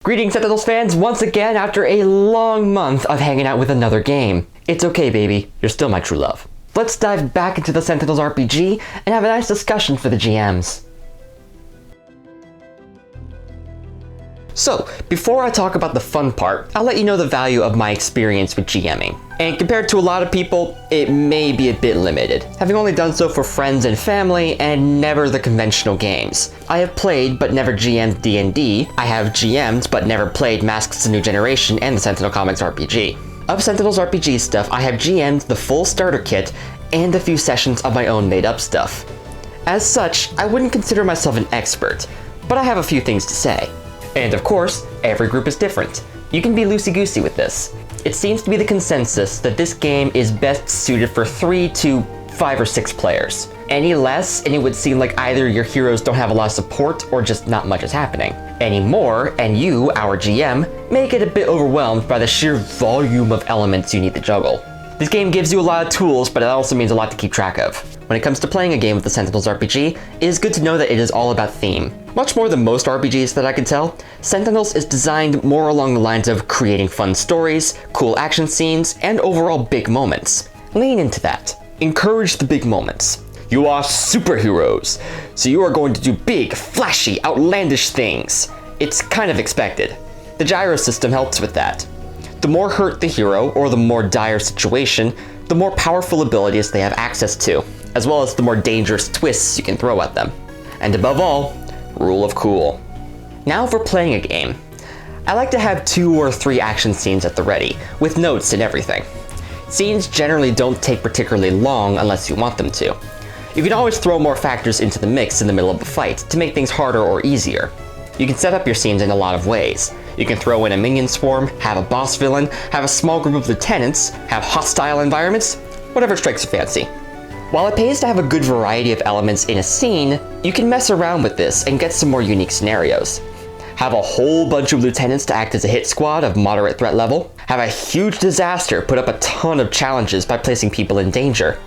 Greetings Sentinels fans once again after a long month of hanging out with another game. It's okay baby, you're still my true love. Let's dive back into the Sentinels RPG and have a nice discussion for the GMs. So, before I talk about the fun part, I'll let you know the value of my experience with GMing. And compared to a lot of people, it may be a bit limited, having only done so for friends and family and never the conventional games. I have played but never GM'd D&D, I have GM'd but never played Masks of the New Generation and the Sentinel Comics RPG. Of Sentinels RPG stuff, I have GM'd the full starter kit and a few sessions of my own made-up stuff. As such, I wouldn't consider myself an expert, but I have a few things to say. And of course, every group is different. You can be loosey-goosey with this. It seems to be the consensus that this game is best suited for 3 to 5 or 6 players. Any less, and it would seem like either your heroes don't have a lot of support or just not much is happening. Any more, and you, our GM, may get a bit overwhelmed by the sheer volume of elements you need to juggle. This game gives you a lot of tools, but it also means a lot to keep track of. When it comes to playing a game with the Sentinels RPG, it is good to know that it is all about theme. Much more than most RPGs that I can tell, Sentinels is designed more along the lines of creating fun stories, cool action scenes, and overall big moments. Lean into that. Encourage the big moments. You are superheroes, so you are going to do big, flashy, outlandish things. It's kind of expected. The gyro system helps with that. The more hurt the hero, or the more dire situation, the more powerful abilities they have access to, as well as the more dangerous twists you can throw at them. And above all, rule of cool. Now for playing a game. I like to have 2 or 3 action scenes at the ready, with notes and everything. Scenes generally don't take particularly long unless you want them to. You can always throw more factors into the mix in the middle of a fight to make things harder or easier. You can set up your scenes in a lot of ways. You can throw in a minion swarm, have a boss villain, have a small group of lieutenants, have hostile environments, whatever strikes your fancy. While it pays to have a good variety of elements in a scene, you can mess around with this and get some more unique scenarios. Have a whole bunch of lieutenants to act as a hit squad of moderate threat level, have a huge disaster put up a ton of challenges by placing people in danger,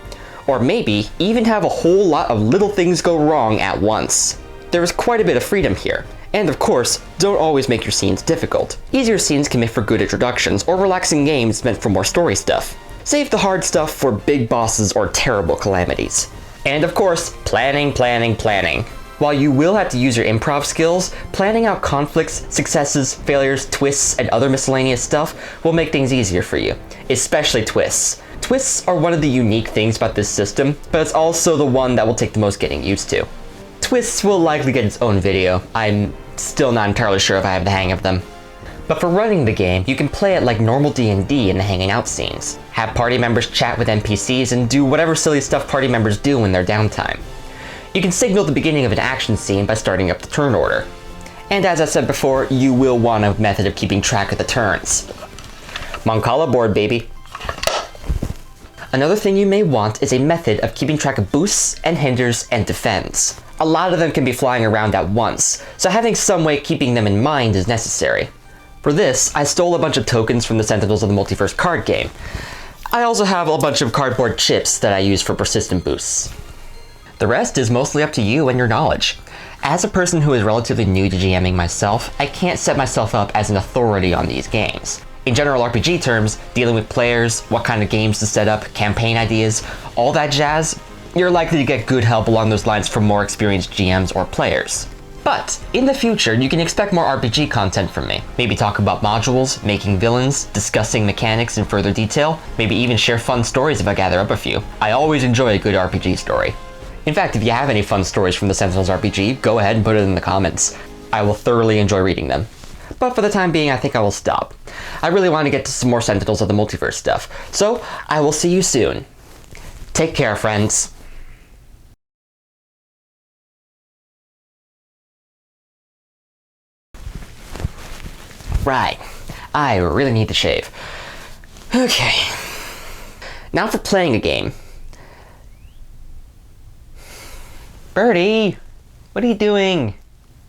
or maybe even have a whole lot of little things go wrong at once. There is quite a bit of freedom here. And of course, don't always make your scenes difficult. Easier scenes can make for good introductions or relaxing games meant for more story stuff. Save the hard stuff for big bosses or terrible calamities. And of course, planning. While you will have to use your improv skills, planning out conflicts, successes, failures, twists, and other miscellaneous stuff will make things easier for you, especially twists. Twists are one of the unique things about this system, but it's also the one that will take the most getting used to. Twists will likely get its own video. I'm still not entirely sure if I have the hang of them. But for running the game, you can play it like normal D&D in the hanging out scenes. Have party members chat with NPCs and do whatever silly stuff party members do in their downtime. You can signal the beginning of an action scene by starting up the turn order. And as I said before, you will want a method of keeping track of the turns. Moncala board, baby. Another thing you may want is a method of keeping track of boosts and hinders and defends. A lot of them can be flying around at once, so having some way keeping them in mind is necessary. For this, I stole a bunch of tokens from the Sentinels of the Multiverse card game. I also have a bunch of cardboard chips that I use for persistent boosts. The rest is mostly up to you and your knowledge. As a person who is relatively new to GMing myself, I can't set myself up as an authority on these games. In general RPG terms, dealing with players, what kind of games to set up, campaign ideas, all that jazz, you're likely to get good help along those lines from more experienced GMs or players. But in the future, you can expect more RPG content from me. Maybe talk about modules, making villains, discussing mechanics in further detail, maybe even share fun stories if I gather up a few. I always enjoy a good RPG story. In fact, if you have any fun stories from the Sentinels RPG, go ahead and put it in the comments. I will thoroughly enjoy reading them. But for the time being, I think I will stop. I really want to get to some more Sentinels of the Multiverse stuff, so I will see you soon. Take care, friends. Right, I really need to shave. Okay. Now for playing a game. Birdie, what are you doing?